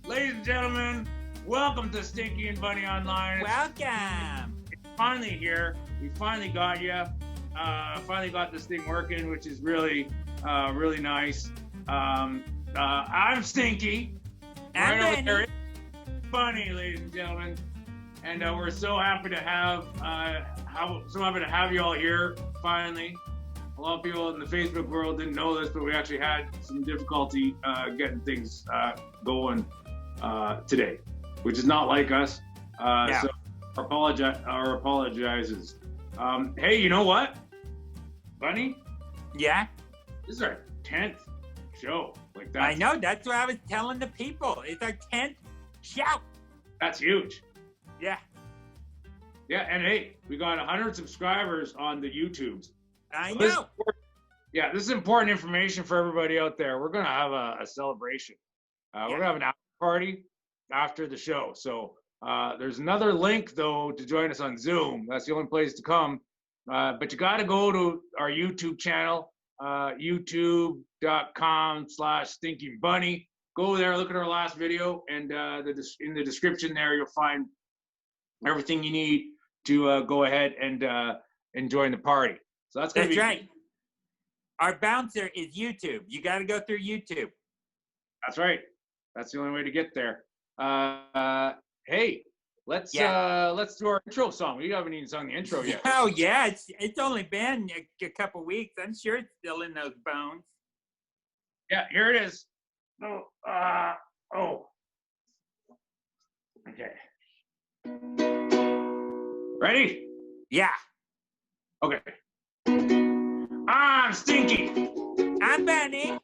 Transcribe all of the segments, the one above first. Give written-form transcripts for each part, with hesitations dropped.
Ladies and gentlemen, welcome to Stinky and Bunny Online. Welcome. It's finally here. We finally got you. Finally got this thing working, which is really nice. I'm Stinky. I'm Right over there Bunny. is Bunny, ladies and gentlemen, and we're so happy to have you all here. Finally, a lot of people in the Facebook world didn't know this, but we actually had some difficulty getting things going today, which is not like us. No. So our apologizes. Hey, you know what, Bunny? Yeah, This is our 10th show. Like that. I know. That's what I was telling the people. It's our 10th show. That's huge. Yeah, Yeah, and hey, we got 100 subscribers on the YouTubes. I So this know. is yeah, this is important information for everybody out there. We're gonna have a celebration. We're gonna have an after party after the show. So there's another link though to join us on Zoom. That's the only place to come. But you got to go to our YouTube channel, youtube.com/StinkyBunny. Go there, look at our last video, and in the description there you'll find everything you need to go ahead and join the party. So that's gonna That's be right. Our bouncer is YouTube. You got to go through YouTube. That's right. That's the only way to get there. Hey, let's do our intro song. We haven't even sung the intro yet. Oh yeah, it's only been a couple weeks. I'm sure it's still in those bones. Yeah, here it is. Okay. Ready? Yeah, Okay. I'm Stinky, I'm Bunny.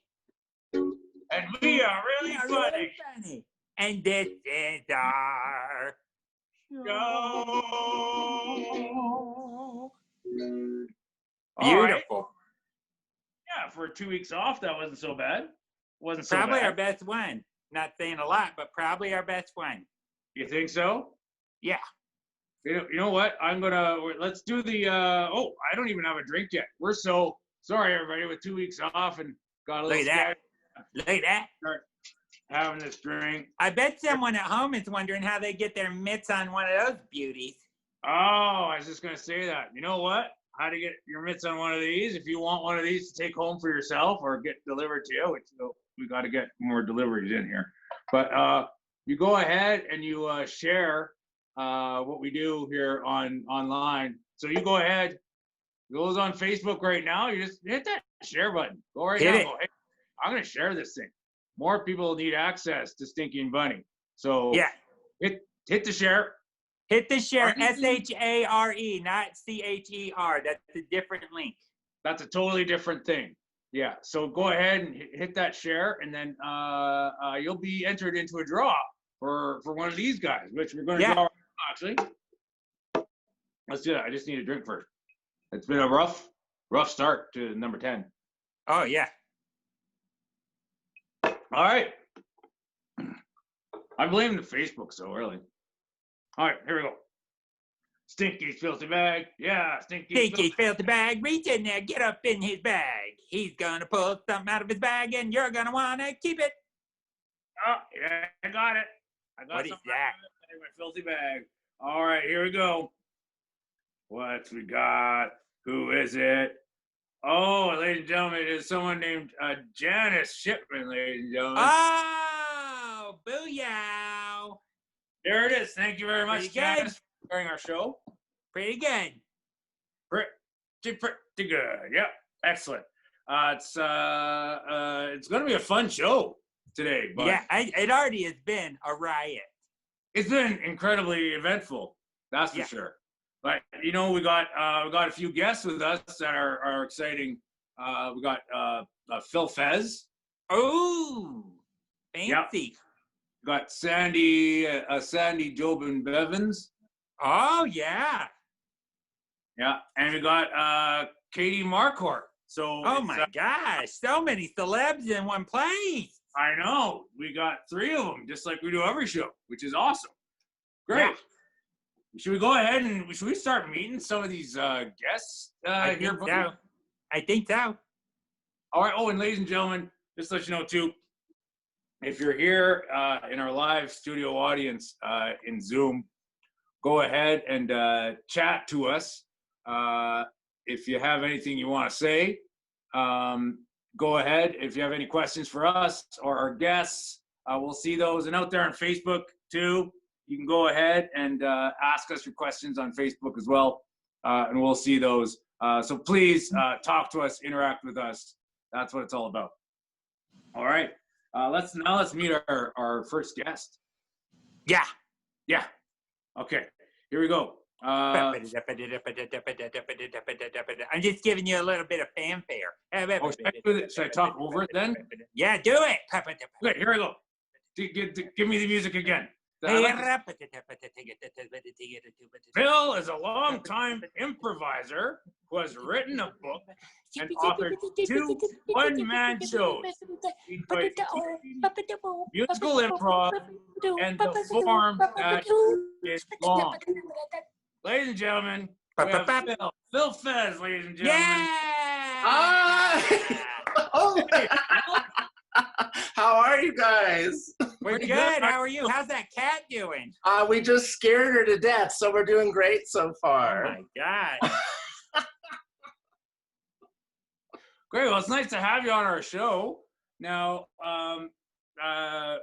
and we are really funny. Funny. And this is our Go. All right. beautiful. Yeah, for 2 weeks off, that wasn't so bad. Wasn't so Probably bad. our best one. Not saying a lot, but probably our best one. You think so? Yeah. You know what? Let's do the, I don't even have a drink yet. We're so sorry, everybody, with 2 weeks off and got a little Look at that. scared Look at that. having this drink. I bet someone at home is wondering how they get their mitts on one of those beauties. Oh, I was just going to say that. You know what? How to get your mitts on one of these. If you want one of these to take home for yourself or get delivered to you, which we got to get more deliveries in here. But you go ahead and you share what we do here online. So you go ahead, it goes on Facebook right now. You just hit that share button. Go right Hit now. it. Go, hey, I'm going to share this thing. More people need access to Stinky and Bunny. So Yeah. hit the share. Hit the share, Are you- S-H-A-R-E, not C-H-E-R. That's a different link. That's a totally different thing. Yeah. So go ahead and hit that share, and then you'll be entered into a draw for one of these guys, which we're going to Yeah. draw right now, actually. Let's do that. I just need a drink first. It's been a rough start to number 10. Oh, yeah. All right. I blame the Facebook so early. All right, here we go. Stinky's filthy bag. Yeah, Stinky filled the bag. Reach in there, get up in his bag. He's gonna pull something out of his bag, and you're gonna wanna keep it. Oh, yeah, I got it. I got What is something that? in my filthy bag. All right, here we go. What we got? Who is it? Oh, ladies and gentlemen, it is someone named Janice Shipman, ladies and gentlemen. Oh, booyah. There it is. Thank you very much, Pretty good. Janice, for during our show. Pretty good. Pretty good. Yep, excellent. It's going to be a fun show today, but Yeah, it already has been a riot. it's been incredibly eventful. That's for Yeah. sure. But we got a few guests with us that are exciting. We got Phil Faiss. Oh, fancy. We got Sandy Jobin-Bevans. Oh, yeah. Yeah, and we got Katy Marquart. So Oh, my gosh. So many celebs in one place. I know. We got 3 of them, just like we do every show, which is awesome. Great. Yeah. Should we go ahead and should we start meeting some of these guests I here? think so. I think so. All right. Oh, and ladies and gentlemen, just to let you know too, if you're here in our live studio audience in Zoom, go ahead and chat to us. If you have anything you want to say, go ahead. If you have any questions for us or our guests, we'll see those. And out there on Facebook too, you can go ahead and ask us your questions on Facebook as well, and we'll see those. So please talk to us, interact with us. That's what it's all about. All right. Let's meet our first guest. Yeah. Yeah. Okay. Here we go. I'm just giving you a little bit of fanfare. Should I talk over it then? Yeah, do it. Okay, here I go. Give me the music again. Phil is a longtime improviser who has written a book and authored 2 one-man shows. He plays musical improv and the form that is long. Ladies and gentlemen, we have Phil Faiss, ladies and gentlemen. Yeah! Oh, how are you guys? We're good. How are you? How's that cat doing? We just scared her to death, so we're doing great so far. Oh my God. Great. Well, it's nice to have you on our show. Now, I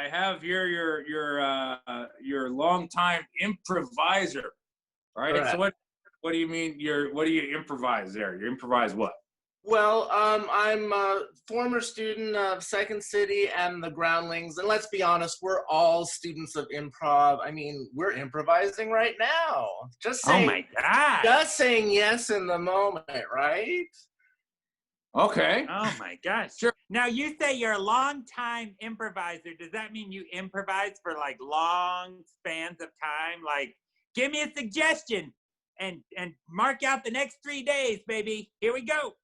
have here your longtime improviser. All right. Correct. So what do you mean? What do you improvise there? You improvise what? Well, I'm a former student of Second City and the Groundlings, and let's be honest, we're all students of improv. I mean, we're improvising right now. Just saying, Oh my God. just saying yes in the moment, right? Okay. Oh my gosh. Sure. Now you say you're a long-time improviser. Does that mean you improvise for like long spans of time? Like, give me a suggestion and mark out the next 3 days, baby. Here we go.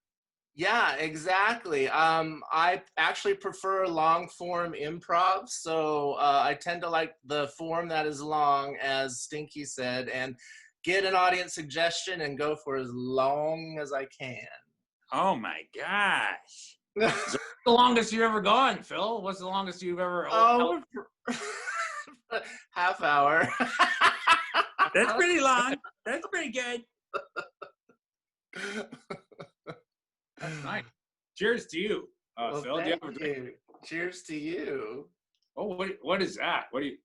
Yeah, exactly. I actually prefer long form improv, so I tend to like the form that is long, as Stinky said, and get an audience suggestion and go for as long as I can. Oh my gosh. What's the longest you've ever gone, Phil? What's the longest you've ever? Half hour. That's pretty long. That's pretty good. That's nice. Cheers to you, Well, Phil. Do you have a thank drink? you. Cheers to you. Oh, what is that?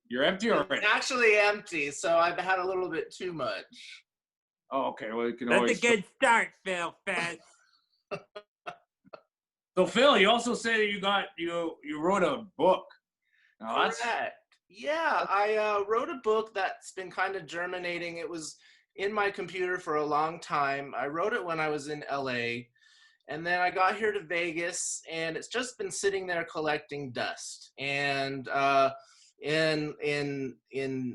You're empty already? It's actually empty, so I've had a little bit too much. Oh, okay. Well, you can That's always. a good start, Phil Faiss. So, Phil, you also say that you wrote a book. Now, Correct. Yeah, I wrote a book that's been kind of germinating. It was in my computer for a long time. I wrote it when I was in LA, and then I got here to Vegas, and it's just been sitting there collecting dust. And in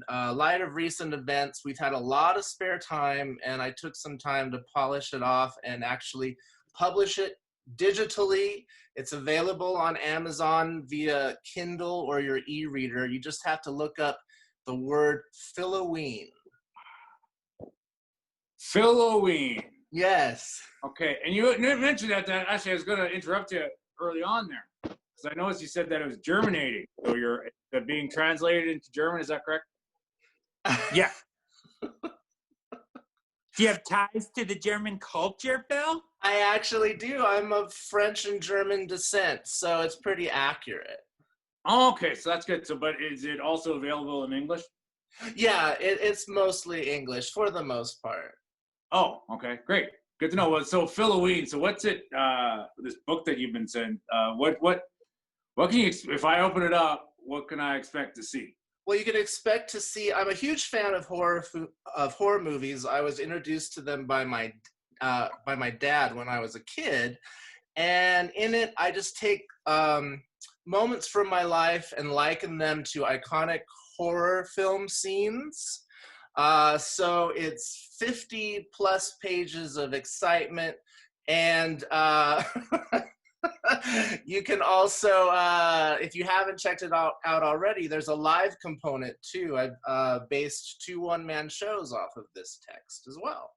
light of recent events, we've had a lot of spare time, and I took some time to polish it off and actually publish it digitally. It's available on Amazon via Kindle or your e-reader. You just have to look up the word Phil-O-Ween. Phil-O-Ween. Yes. Okay, and you mentioned that actually I was going to interrupt you early on there because I noticed you said that it was germinating. So you're being translated into German. Is that correct? Yeah. Do you have ties to the German culture, Phil? I actually do. I'm of French and German descent, so it's pretty accurate. Oh, okay, so that's good. So, but is it also available in English? Yeah, it's mostly English for the most part. Oh, okay, great. Good to know. Well, so Phil-O-Ween. So what's it? This book that you've been sent. What can you? If I open it up, what can I expect to see? Well, you can expect to see. I'm a huge fan of horror movies. I was introduced to them by my dad when I was a kid, and in it, I just take moments from my life and liken them to iconic horror film scenes. So it's 50 plus pages of excitement, and you can also, if you haven't checked it out already, there's a live component too. I've based 2 one-man shows off of this text as well.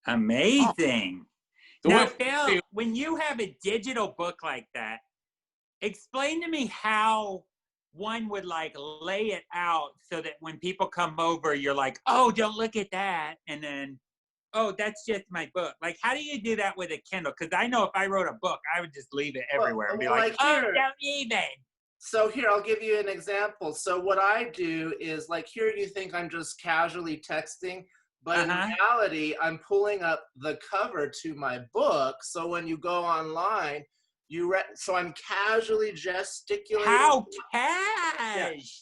Amazing. The Now, way- Phil, when you have a digital book like that, explain to me how one would like lay it out so that when people come over, you're like, oh, don't look at that. And then, oh, that's just my book. Like, how do you do that with a Kindle? Because I know if I wrote a book, I would just leave it everywhere and be like, oh, here, don't even. So here, I'll give you an example. So what I do is like here you think I'm just casually texting, but in reality, I'm pulling up the cover to my book. So when you go online, so I'm casually gesticulating. How cash?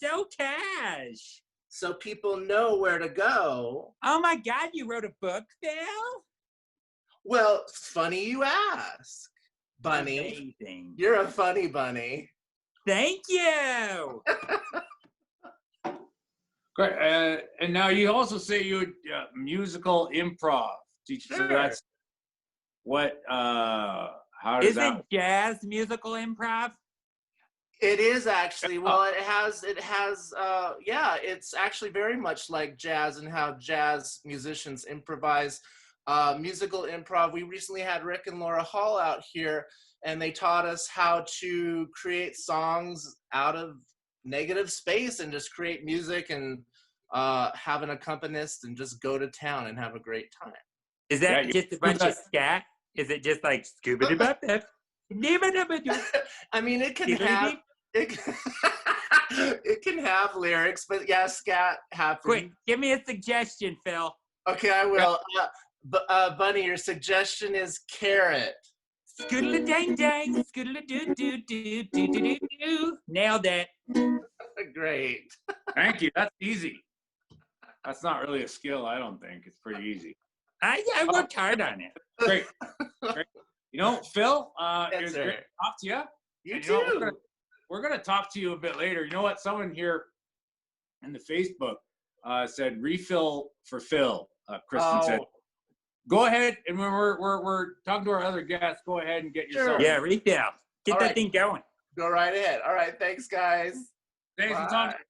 Yeah. So cash. So people know where to go. Oh my God, you wrote a book, Phil? Well, funny you ask, Bunny. Amazing. You're a funny bunny. Thank you. Great. And now you also say you musical improv teacher. Sure. So that's what, how does that? Isn't jazz musical improv? It is actually. Well, it has, yeah, it's actually very much like jazz and how jazz musicians improvise. Musical improv. We recently had Rick and Laura Hall out here, and they taught us how to create songs out of negative space and just create music and have an accompanist and just go to town and have a great time. Is that just a bunch of scat? Is it just like scuba bop? I mean, it can have it can have lyrics, but yeah, scat happens. Quick, give me a suggestion, Phil. Okay, I will. Bunny, your suggestion is carrot. Scoodle dang dang, scoodle doo doo doo doo doo doo. Nailed it. Great. Thank you. That's easy. That's not really a skill, I don't think. It's pretty easy. I worked hard on it. Great. Great. You know, Phil, it Yes, was sir. great to talk to you. You And you know, too. we're gonna talk to you a bit later. You know what? Someone here in the Facebook said refill for Phil. Kristen said, "Go ahead, and when we're talking to our other guests, go ahead and get yourself." Yeah, refill. Get All that right. thing going. Go right ahead. All right, thanks, guys. Thanks for talking.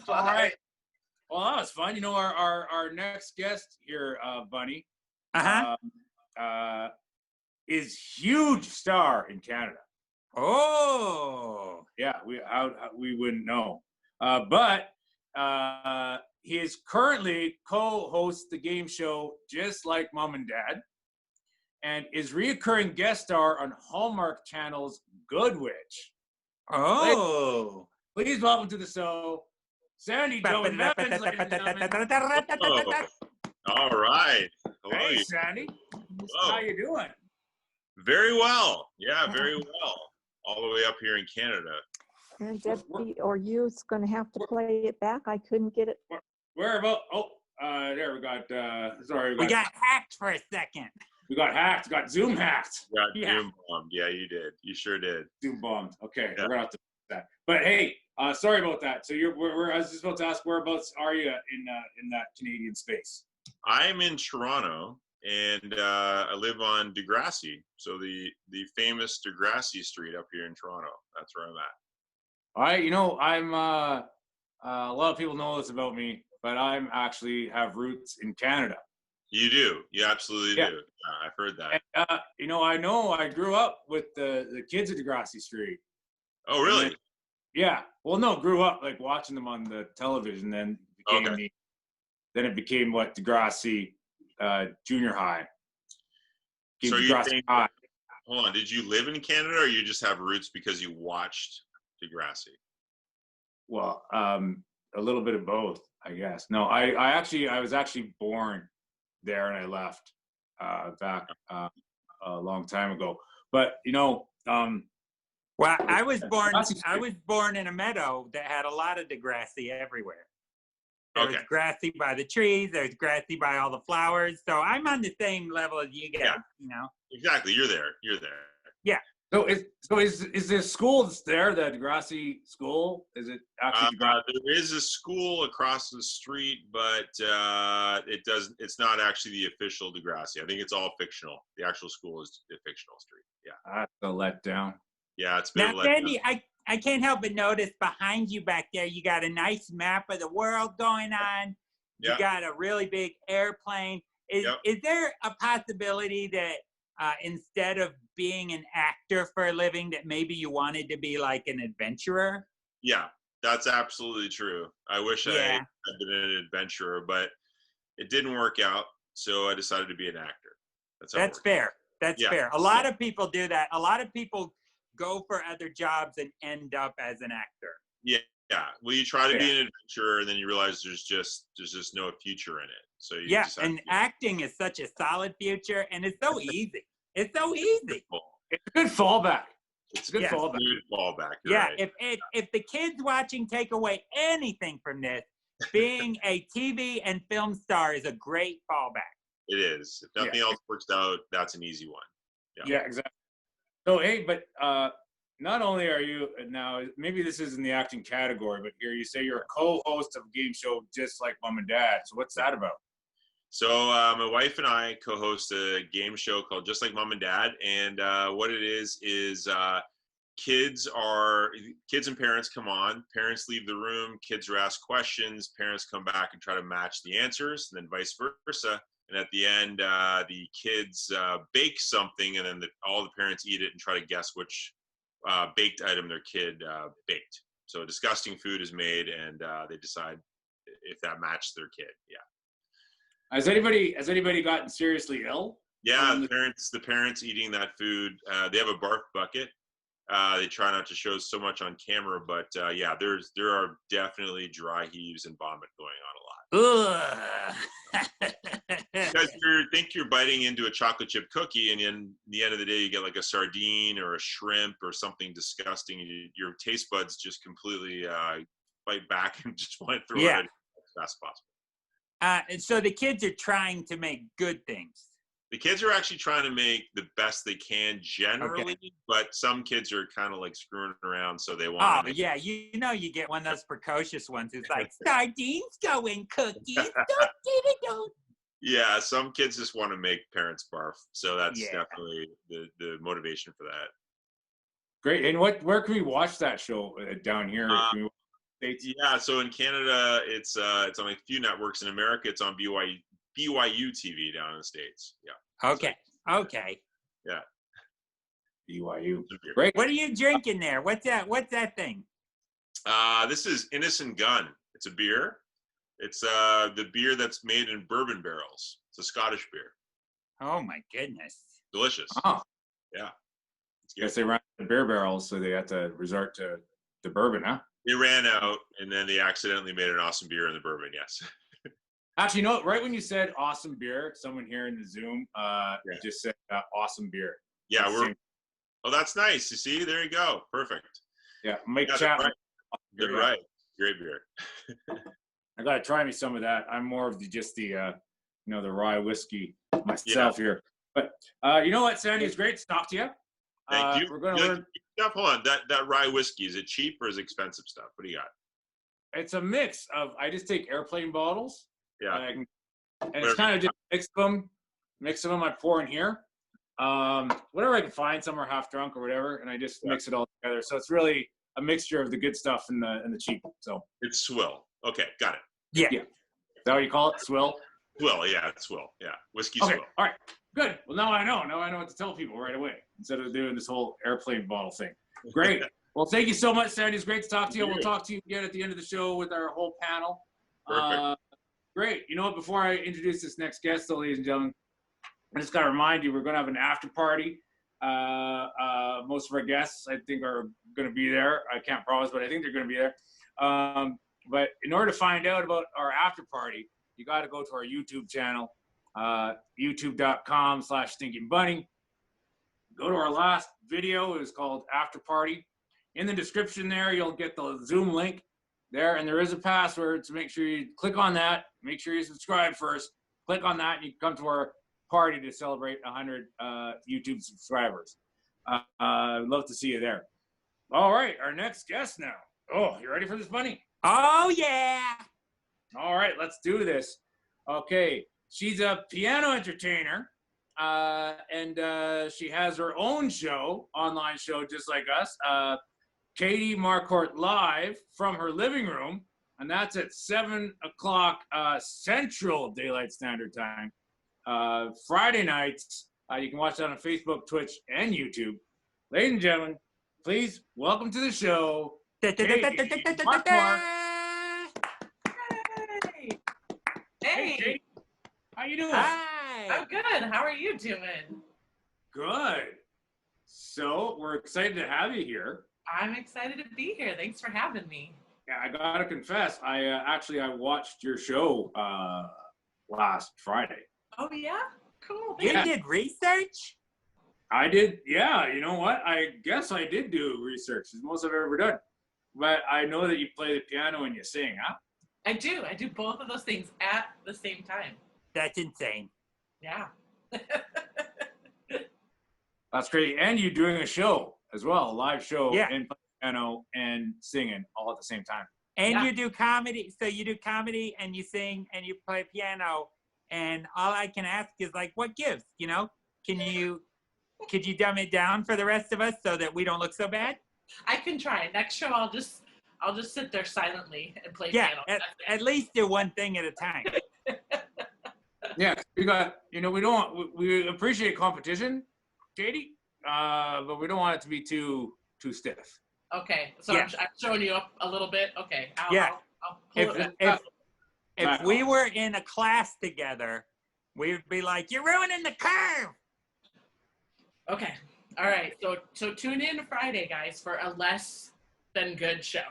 All right. Well, that was fun. You know, our next guest here, Bunny, is huge star in Canada. Oh. Yeah, we wouldn't know, but he is currently co-hosts the game show Just Like Mom and Dad, and is reoccurring guest star on Hallmark Channel's Good Witch. Oh. Please welcome to the show, Sandy Jobin-Bevans, ladies and gentlemen. All right. Hello. Hey, Sandy. Hello. How you doing? Very well. Yeah, very well. All the way up here in Canada. And Debbie or you's going to have to play it back. I couldn't get it. Where about? Oh, there we got. Sorry, We got hacked for a second. We got hacked. Got Zoom hacked. Got Yeah. Zoom bombed. Yeah, you did. You sure did. Zoom bombed. Okay, Yeah. we're gonna have to do that. But hey, sorry about that. So I was just about to ask, whereabouts are you in that Canadian space? I'm in Toronto, and I live on Degrassi. So the famous Degrassi Street up here in Toronto. That's where I'm at. All right, you know, I'm a lot of people know this about me, but I'm actually have roots in Canada. You do. You absolutely Yeah. do. I've heard that. And, you know I grew up with the kids at Degrassi Street. Oh, really? Yeah. Well, no, grew up like watching them on the television. Then it became what Degrassi Junior High. So you Degrassi think, High. hold on, did you live in Canada or you just have roots because you watched Degrassi? Well, a little bit of both, I guess. No, I was actually born there and I left back a long time ago. But you know, Well, I was born in a meadow that had a lot of Degrassi everywhere. There was grassy by the trees. There's grassy by all the flowers. So I'm on the same level as you guys. You know. Exactly. You're there. You're there. Yeah. So is there school that's there, the Degrassi school? Is it actually Degrassi? There is a school across the street, but it's not actually the official Degrassi. I think it's all fictional. The actual school is the fictional street. Yeah. That's a letdown. Yeah, it's been Now, Sandy, I can't help but notice behind you back there, you got a nice map of the world going on. You Yeah. got a really big airplane. Yep. Is there a possibility that instead of being an actor for a living, that maybe you wanted to be like an adventurer? Yeah, that's absolutely true. I wish I Yeah. had been an adventurer, but it didn't work out. So I decided to be an actor. That's how it That's worked. fair. That's Yeah. fair. A lot of people do that. A lot of people go for other jobs and end up as an actor. Yeah. Yeah. Well, you try to be Yeah. an adventurer, and then you realize there's just no future in it. So you Yeah, decide and to be acting is such a solid future, and it's so easy. It's so easy. It's a good fallback. It's a good a fallback. good fallback. You're Yeah, right. if the kids watching take away anything from this, being a TV and film star is a great fallback. It is. If nothing else works out, that's an easy one. Yeah, exactly. So, hey, but not only are you now, maybe this isn't the acting category, but here you say you're a co-host of a game show Just Like Mom and Dad. So what's that about? So my wife and I co-host a game show called Just Like Mom and Dad, and what it is kids and parents come on. Parents leave the room. Kids are asked questions. Parents come back and try to match the answers, and then vice versa. And at the end, the kids bake something, and then all the parents eat it and try to guess which baked item their kid baked. So disgusting food is made, and they decide if that matched their kid. Yeah. Has anybody gotten seriously ill? Yeah, the parents eating that food. They have a barf bucket. They try not to show so much on camera, but yeah, there are definitely dry heaves and vomit going on a lot. Because you think you're biting into a chocolate chip cookie, and in the end of the day, you get like a sardine or a shrimp or something disgusting. And your taste buds just completely fight back and just want to throw it in as fast as possible. And so the kids are trying to make good things. The kids are actually trying to make the best they can generally, but some kids are kind of like screwing around, so they want to make you get one of those precocious ones who's like, sardines go in cookies. Don't. Yeah, some kids just want to make parents barf, so that's definitely the motivation for that. Great. And where can we watch that show down here? Can we watch States? Yeah, so in Canada, it's on a few networks. In America, it's on BYU TV down in the States. Yeah. Okay. Yeah. BYU. Great. What are you drinking there? What's that thing? This is Innocent Gun. It's a beer. It's the beer that's made in bourbon barrels. It's a Scottish beer. Oh my goodness. Delicious. Oh. Yeah. Guess they ran out of beer barrels, so they had to resort to the bourbon, huh? They ran out, and then they accidentally made an awesome beer in the bourbon. Yes. Actually, no. Right when you said awesome beer, someone here in the Zoom just said awesome beer. Yeah, Oh, that's nice. You see, there you go. Perfect. Yeah, Mike Chapman. Good, right. Great beer. I gotta try me some of that. I'm more of the rye whiskey myself here. But you know what, Sandy? It's great to talk to you. Thank you. We're gonna learn. Hold on. That rye whiskey, is it cheap or is it expensive stuff? What do you got? It's a mix of. I just take airplane bottles. Yeah. And it's kind of just mix of them. I pour in here. Whatever I can find. Some are half drunk or whatever, and I just mix it all together. So it's really a mixture of the good stuff and the cheap. So it's swill. Okay, got it. Yeah. Is that what you call it? Swill? Swill, yeah, it's swill. Yeah. Whiskey okay. Swill. All right. Good. Well, now I know. Now I know what to tell people right away instead of doing this whole airplane bottle thing. Great. Well, thank you so much, Sandy. It's great to talk to you. We'll talk to you again at the end of the show with our whole panel. Perfect. Great. You know what? Before I introduce this next guest, though, ladies and gentlemen, I just got to remind you, we're going to have an after party. Most of our guests, I think, are going to be there. I can't promise, but I think they're going to be there. But in order to find out about our after party, you got to go to our YouTube channel, youtube.com/Stinky and Bunny. Go to our last video. It was called After Party. In the description there, you'll get the Zoom link there, and there is a password, so make sure you click on that. Make sure you subscribe first. Click on that, and you can come to our party to celebrate 100 YouTube subscribers. I'd love to see you there. All right, our next guest now. Oh, you ready for this, Bunny? Oh, yeah. All right, let's do this. Okay, she's a piano entertainer, and she has her own show, online show, just like us, Katy Marquart Live from her living room, and that's at 7 o'clock Central Daylight Standard Time. Friday nights. You can watch that on Facebook, Twitch, and YouTube. Ladies and gentlemen, please welcome to the show, Katy Marquart. Hey. Hey, Katy. How you doing? Hi. I'm good. How are you doing? Good. So we're excited to have you here. I'm excited to be here. Thanks for having me. Yeah, I gotta confess, I watched your show last Friday. Oh yeah? Cool. You Yeah. did research? I did, yeah. You know what? I guess I did do research. It's the most I've ever done. But I know that you play the piano and you sing, huh? I do. I do both of those things at the same time. That's insane. Yeah. That's great. And you're doing a show as well, a live show, Yeah. and playing piano and singing all at the same time. And Yeah. you do comedy. So you do comedy and you sing and you play piano. And all I can ask is like, what gives? You know? Could you dumb it down for the rest of us so that we don't look so bad? I can try. Next show I'll just sit there silently and play Yeah, piano. at least do one thing at a time. Yeah, we got, we appreciate competition, Katy, but we don't want it to be too stiff. Okay. So Yeah. I'm showing you up a little bit. Okay. Yeah. I'll pull it If back. if we were in a class together, we'd be like, "You're ruining the curve." Okay. All right. So tune in Friday, guys, for a less than good show.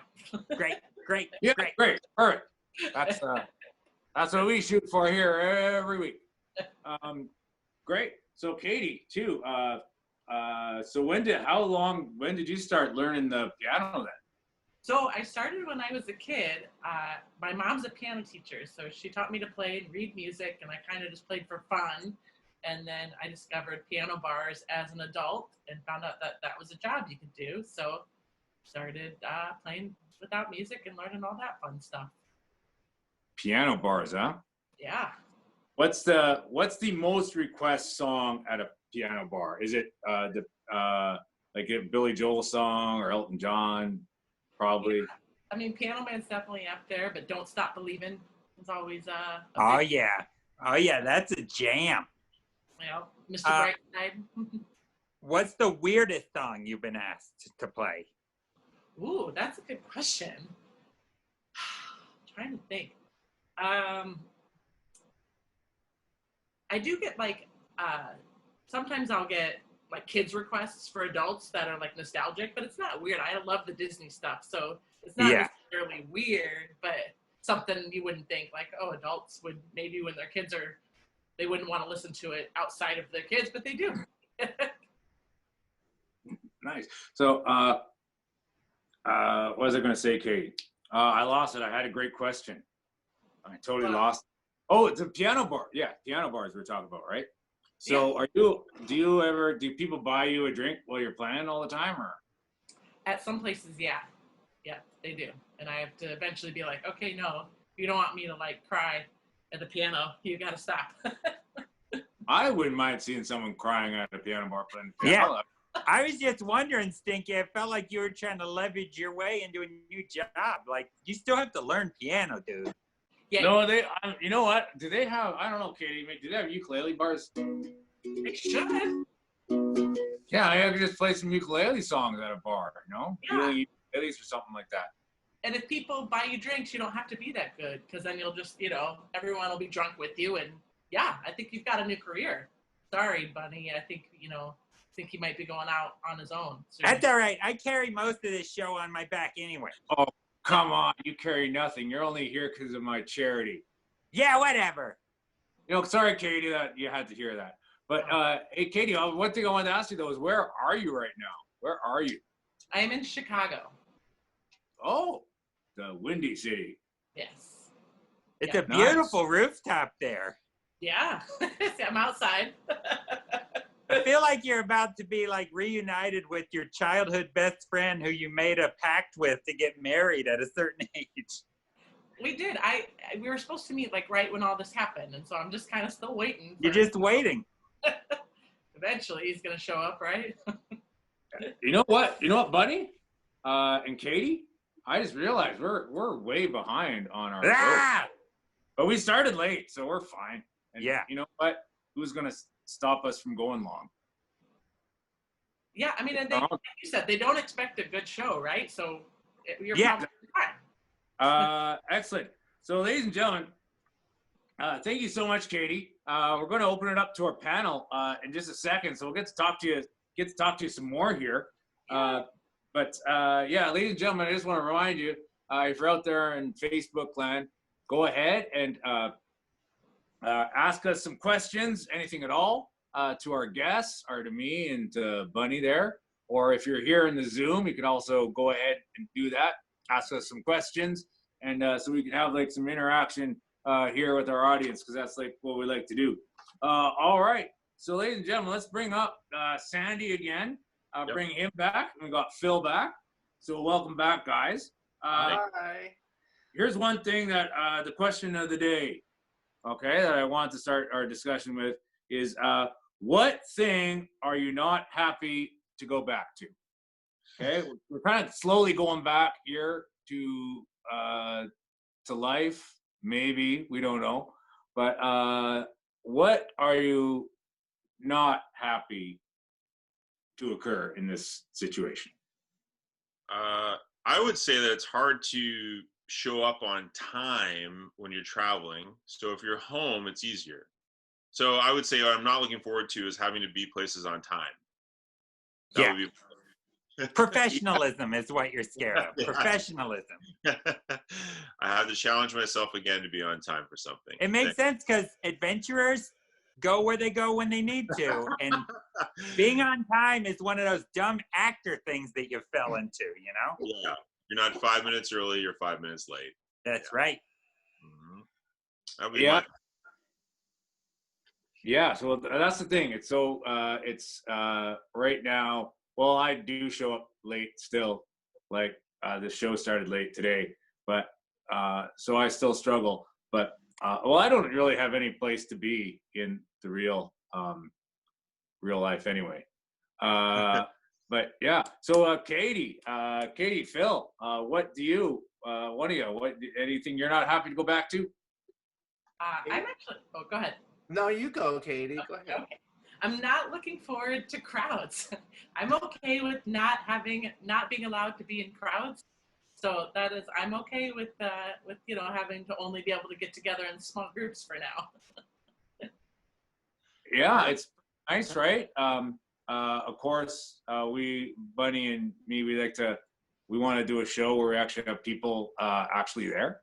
Great. Yeah, great, perfect. That's what we shoot for here every week. Great. So Katy, too. So when did you start learning the piano then? So I started when I was a kid. My mom's a piano teacher, so she taught me to play and read music, and I kind of just played for fun. And then I discovered piano bars as an adult and found out that that was a job you could do. So started playing without music and learning all that fun stuff. Piano bars, huh? Yeah. What's the most request song at a piano bar? Is it like a Billy Joel song or Elton John? Probably. Yeah. I mean, Piano Man's definitely up there, but Don't Stop Believing is always a Oh big, yeah, that's a jam. Mr. Brightside. What's the weirdest song you've been asked to play? Ooh, that's a good question. Trying to think. I do get sometimes I'll get like kids requests for adults that are like nostalgic, but it's not weird. I love the Disney stuff, so it's not necessarily weird, but something you wouldn't think like, oh, adults would maybe when their kids are, they wouldn't want to listen to it outside of their kids, but they do. Nice. So, what was I going to say, Katy? I lost it. I had a great question. I totally lost. Oh, it's a piano bar. Yeah, piano bars we're talking about, right? So, do people buy you a drink while you're playing all the time, or? At some places, yeah, they do, and I have to eventually be like, okay, no, if you don't want me to like cry at the piano, you got to stop. I wouldn't mind seeing someone crying at a piano bar playing piano. Yeah. I was just wondering, Stinky, I felt like you were trying to leverage your way into a new job. Like, you still have to learn piano, dude. Yeah. No, you know what? Do they have, I don't know, Katy, do they have ukulele bars? They should. Yeah, I could just play some ukulele songs at a bar, Yeah. Ukuleles or something like that. And if people buy you drinks, you don't have to be that good, because then you'll just, everyone will be drunk with you. And yeah, I think you've got a new career. Sorry, Bunny. I think, think he might be going out on his own soon. That's all right. I carry most of this show on my back anyway. Oh, come on. You carry nothing. You're only here because of my charity. Yeah, whatever. Sorry, Katy, that you had to hear that. But, hey, Katy, one thing I wanted to ask you, though, is where are you right now? Where are you? I am in Chicago. Oh, the Windy City. Yes. It's a beautiful rooftop there. Yeah. I'm outside. I feel like you're about to be like reunited with your childhood best friend who you made a pact with to get married at a certain age. We did. We were supposed to meet like right when all this happened, and so I'm just kind of still waiting. You're just waiting. Eventually, he's gonna show up, right? You know what, Bunny? And Katy, I just realized we're way behind on our show. But we started late, so we're fine. And yeah. You know what? who's going to stop us from going long? Yeah, I mean, and they, like you said, they don't expect a good show, right? So you're probably fine. Excellent. So, ladies and gentlemen, thank you so much, Katy. We're going to open it up to our panel in just a second, so we'll get to talk to you some more here. But yeah, ladies and gentlemen, I just want to remind you, if you're out there in Facebook land, go ahead and ask us some questions, anything at all, to our guests, or to me and to Bunny there. Or if you're here in the Zoom, you can also go ahead and do that. Ask us some questions, and so we can have like some interaction here with our audience, because that's like what we like to do. All right, so ladies and gentlemen, let's bring up Sandy again. Bring him back. We got Phil back. So welcome back, guys. Hi. Here's one thing that the question of the day, okay, that I want to start our discussion with is what thing are you not happy to go back to? Okay, we're kind of slowly going back here to life. Maybe, we don't know. But what are you not happy to occur in this situation? I would say that it's hard to show up on time when you're traveling. So if you're home, it's easier. So I would say what I'm not looking forward to is having to be places on time. That would be professionalism is what you're scared of. Yeah. Professionalism. I have to challenge myself again to be on time for something. It makes sense, because adventurers go where they go when they need to, and being on time is one of those dumb actor things that you fell into, you know? Yeah, you're not 5 minutes early, you're 5 minutes late. That's right. Mm-hmm. That'd be mine. Yeah, so that's the thing. It's so it's right now. Well, I do show up late still. Like the show started late today, but so I still struggle. But well, I don't really have any place to be in the real life anyway. But yeah. So Katy, Phil, what do you? One of you? Anything you're not happy to go back to? I'm actually. Oh, go ahead. No, you go, Katy. Go ahead. Okay. I'm not looking forward to crowds. I'm okay with not being allowed to be in crowds. So that is, I'm okay with having to only be able to get together in small groups for now. Yeah, it's nice, right? Of course, Bunny and me, we want to do a show where we actually have people actually there,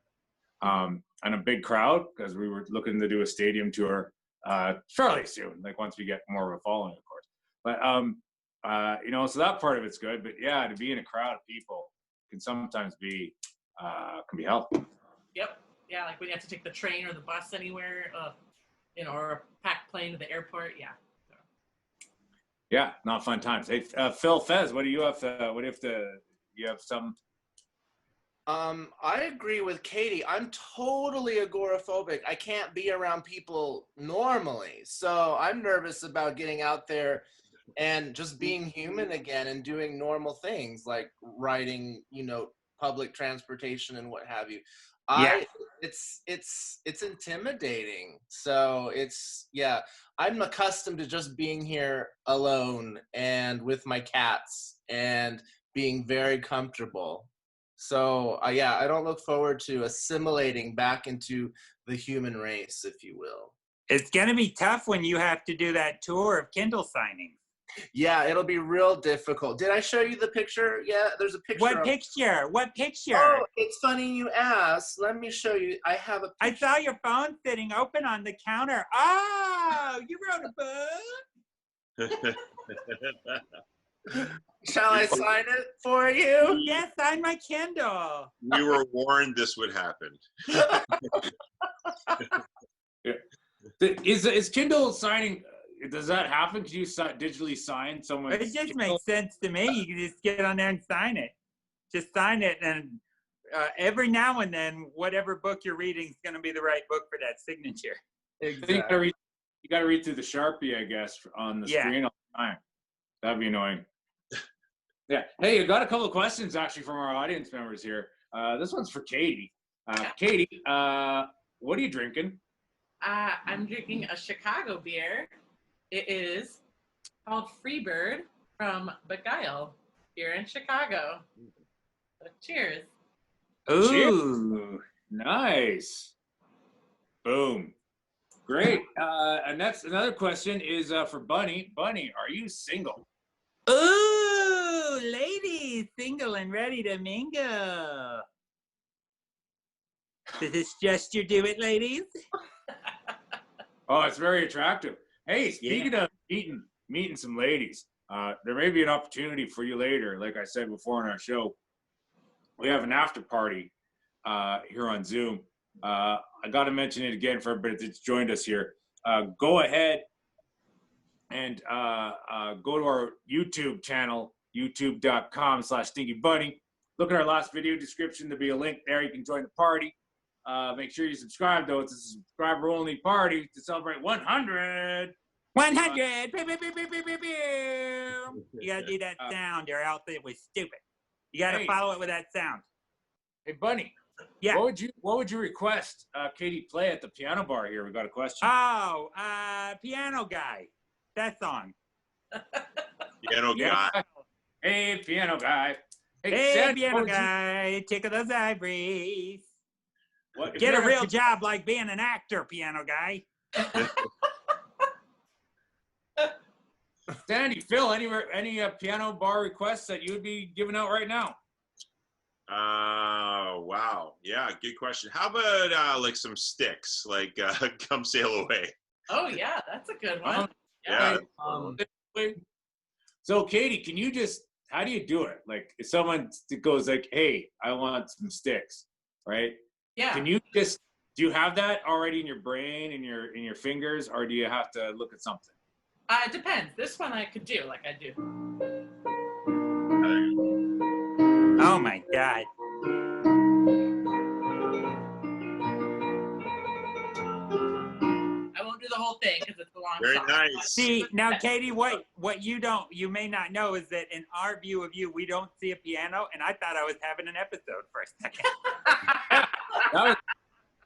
and a big crowd, because we were looking to do a stadium tour fairly soon, like once we get more of a following, of course. But so that part of it's good. But yeah, to be in a crowd of people can sometimes be can be helpful. Yep. Yeah, like when you have to take the train or the bus anywhere, or a packed plane to the airport. Yeah. So. Yeah, not fun times. Hey, Phil Faiss, what do you have? You have some? I agree with Katy. I'm totally agoraphobic. I can't be around people normally. So I'm nervous about getting out there and just being human again and doing normal things like riding, public transportation and what have you. It's intimidating. So I'm accustomed to just being here alone and with my cats and being very comfortable. So I don't look forward to assimilating back into the human race, if you will. It's going to be tough when you have to do that tour of Kindle signing. Yeah, it'll be real difficult. Did I show you the picture? Yeah, there's a picture. What picture? What picture? Oh, it's funny you asked. Let me show you. I have a picture. I saw your phone sitting open on the counter. Oh, you wrote a book? Shall I sign it for you? Yes, sign my Kindle. We were warned this would happen. Yeah. Is Kindle signing? Does that happen? Can you digitally sign someone? It just makes sense to me. You can just get on there and sign it. Just sign it, and every now and then, whatever book you're reading is going to be the right book for that signature. Exactly. You got to read through the Sharpie, I guess, on the screen all the time. That'd be annoying. Yeah. Hey, you got a couple of questions actually from our audience members here. This one's for Katy. Katy, what are you drinking? I'm drinking a Chicago beer. It is called Freebird from Beguile here in Chicago. So cheers. Ooh, nice. Boom. Great. And that's another question is for Bunny. Bunny, are you single? Ooh, ladies, single and ready to mingle. Does this gesture do it, ladies? Oh, it's very attractive. Hey, speaking of meeting some ladies, there may be an opportunity for you later. Like I said before on our show, we have an after party here on Zoom. I got to mention it again for everybody that's joined us here. Go ahead and go to our YouTube channel, youtube.com/StinkyBunny. Look at our last video description. There'll be a link there. You can join the party. Make sure you subscribe, though. It's a subscriber-only party to celebrate 100. 100. Pew, pew, pew, pew, pew, pew, pew. You got to do that sound or else it was stupid. You got to follow it with that sound. Hey, Bunny. Yeah. What would you request Katy play at the piano bar here? We got a question. Oh, Piano Guy. That song. Piano guy. Hey, piano guy. Hey, Sandy, piano guy, tickle those ivories. What, Get a real job like being an actor, piano guy. Sandy, Phil, any piano bar requests that you would be giving out right now? Wow. Yeah, good question. How about like some sticks, like Come Sail Away? Oh yeah, that's a good one. Yeah. So Katy, can you how do you do it? Like if someone goes like, hey, I want some sticks, right? Yeah. Can you do you have that already in your brain, in your fingers, or do you have to look at something? It depends. This one I could do, like I do. Oh my God. I won't do the whole thing because it's a long Very song. nice. See, now Katy, what you may not know is that in our view of you, we don't see a piano, and I thought I was having an episode for a second.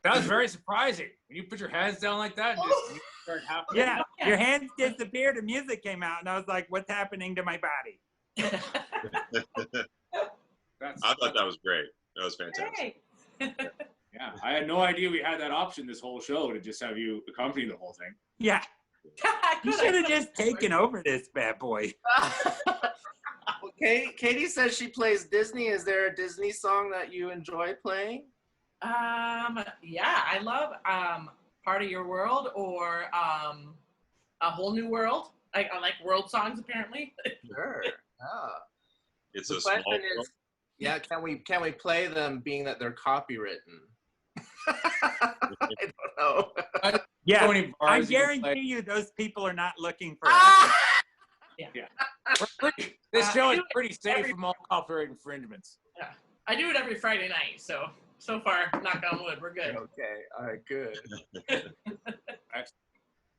That was very surprising. When you put your hands down like that, and you start happening. Yeah, your hands disappeared and music came out, and I was like, what's happening to my body? I thought that was great. That was fantastic. Hey. Yeah, I had no idea we had that option this whole show to just have you accompany the whole thing. Yeah. You should have just taken over this bad boy. Okay, Katy says she plays Disney. Is there a Disney song that you enjoy playing? Yeah, I love Part of Your World or A Whole New World. I like world songs apparently. Sure. Yeah. It's The a small question is, yeah, can we play them being that they're copywritten? I don't know. Yeah, many bars I you can guarantee play. you those people are not looking for This show is do it pretty safe every- from all copyright infringements. Yeah, I do it every Friday night. So far, knock on wood, we're good. Okay. All right. Good.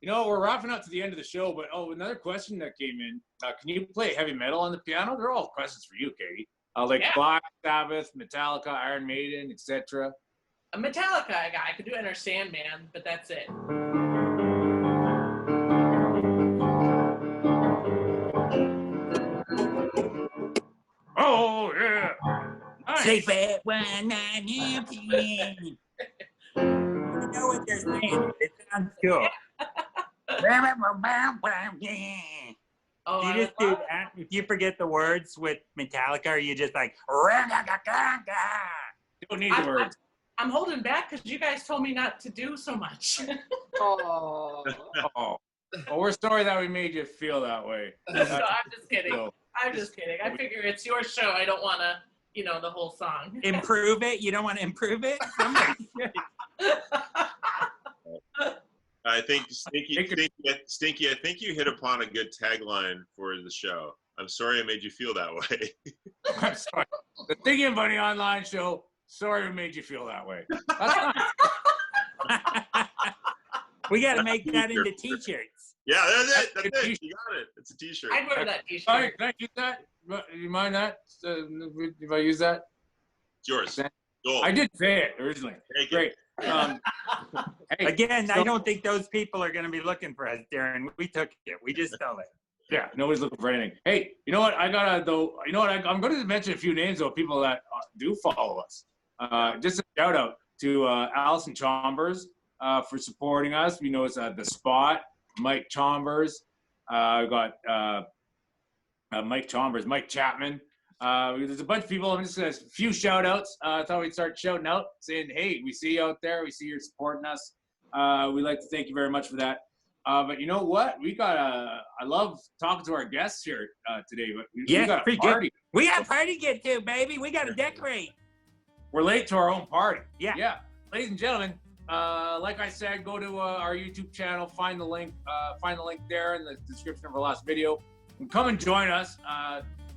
You know, we're wrapping up to the end of the show, but another question that came in. Can you play heavy metal on the piano? They're all questions for you, Katy. Like Yeah. Black Sabbath, Metallica, Iron Maiden, etc. A Metallica, I could do Enter Sandman, but that's it. Oh yeah. Nice. Sleep at 1 p.m. You know what they're saying. It sounds cool. Oh, Do I you just would do love that? If you forget the words with Metallica, are you just like, You don't need the words. I'm holding back because you guys told me not to do so much. Oh. Oh. Well, we're sorry that we made you feel that way. No, I'm just kidding. So, I'm just kidding. I figure it's your show. I don't want to, the whole song. improve it? You don't want to improve it? Somebody should. I think Stinky, I think you hit upon a good tagline for the show. I'm sorry I made you feel that way. I'm sorry. The Stinky and Bunny online show. Sorry we made you feel that way. That's not. We got to make that into t-shirts. Yeah, that's it. That's it. You got it. It's a t-shirt. I'd wear that t-shirt. Sorry, can I use that? Do you mind that? If I use that? It's yours. Gold. I did say it originally. Take it. Great. Hey, Again, so- I don't think those people are going to be looking for us, Darren. We took it. We just stole it. Yeah, nobody's looking for anything. Hey, you know what? I'm going to mention a few names of people that do follow us. Just a shout out to Allison Chambers for supporting us. We know it's The Spot, Mike Chambers. We got Mike Chambers, Mike Chapman. There's a bunch of people. I'm just going to a few shout outs. I thought we'd start shouting out, saying, hey, we see you out there. We see you're supporting us. We'd like to thank you very much for that. But you know what? I love talking to our guests here today, but we got a pretty party. good. We got a party to get to, baby. We got to decorate. We're late to our own party. Yeah. Ladies and gentlemen, like I said, go to our YouTube channel, find the link there in the description of our last video. And come and join us.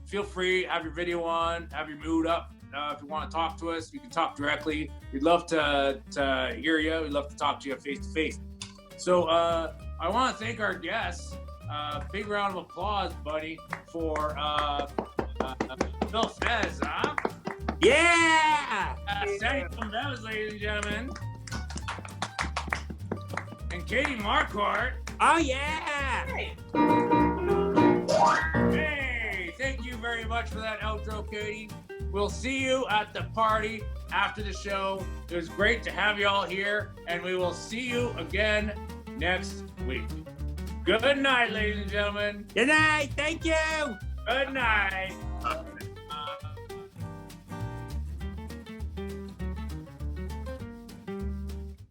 Feel free, have your video on, have your mood up. If you want to talk to us, you can talk directly. We'd love to hear you. We'd love to talk to you face to face. So I want to thank our guests. Big round of applause, buddy, for Phil Faiss, huh? Yeah! Jobin-Bevans, ladies and gentlemen. And Katy Marquart. Oh, yeah! Hey, thank you very much for that outro, Katy. We'll see you at the party after the show. It was great to have you all here, and we will see you again next week. Good night, ladies and gentlemen. Good night. Thank you. Good night.